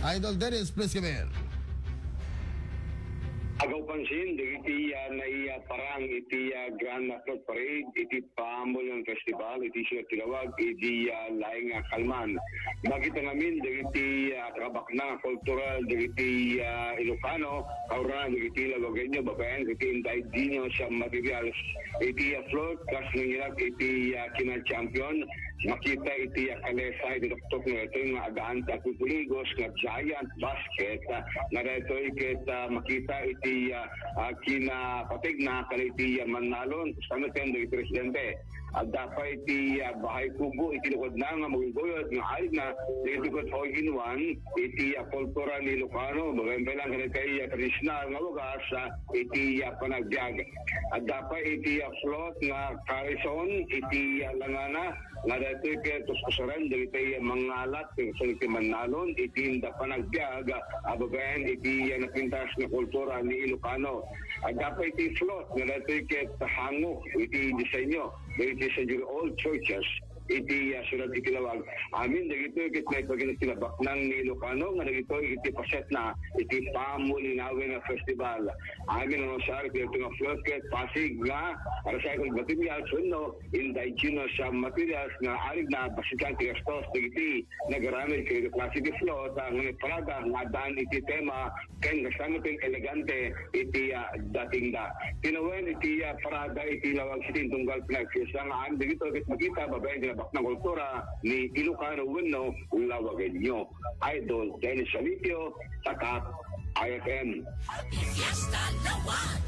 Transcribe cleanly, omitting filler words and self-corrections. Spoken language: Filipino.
Idol Dennis, please come in. Agaw pansin, iti na parang iti Grand Float Parade, iti paamol ng festival, iti siya tinawag, iti laing kalman. Makita namin, iti trabak na kultural, iti Ilocano, kaura, iti Lagogenyo, babayan, iti inday dinyo sa materials, iti float, kas nangyarap, iti kina-champion, makita iti kalesa, iti doktor nga ito yung agaan sa pupuligos, nga giant basket, nga ito makita iti kinapatig na kaliti manalon sa natin ng presidente. At dapat iti bahay kubo, iti lukod na nga magiguyod, nga alig na litikot o inuwan, iti kultura ni Ilocano, maganda lang ganit kay traditional nga lugar sa iti panagbiag. At dapat iti float nga karison, iti langana, nga dito iti tuskusaran, dito mga alat, sa iti manalon, iti inda panagbiag, ababayan iti napintas na kultura ni Ilocano. At dapat iti float, nga dito iti hangok, iti disenyo, dito sa old churches, iti sulat itilawag. Amin, dagito ikit na ipagin silabak ng ni Ilocano, nga dagito iti paset na iti pamulinawin na festival. Amin, ano siya, iti nga float, pasig nga, recycled materials, no, indigenous materials na alig na basikan tigastos, dagiti nagaramid kay classic float, ang parada, nga daan iti tema, ken kasamating elegante, iti dating da. Tinawen, iti parada, iti lawag sitin tunggal pinagfis, ang amin, dagito ikit makita, babayan ng kultura ni Ilocano Wenno Lawagenyo. Idol Dennis Salitio, Takat IFM. Fiesta Lawag!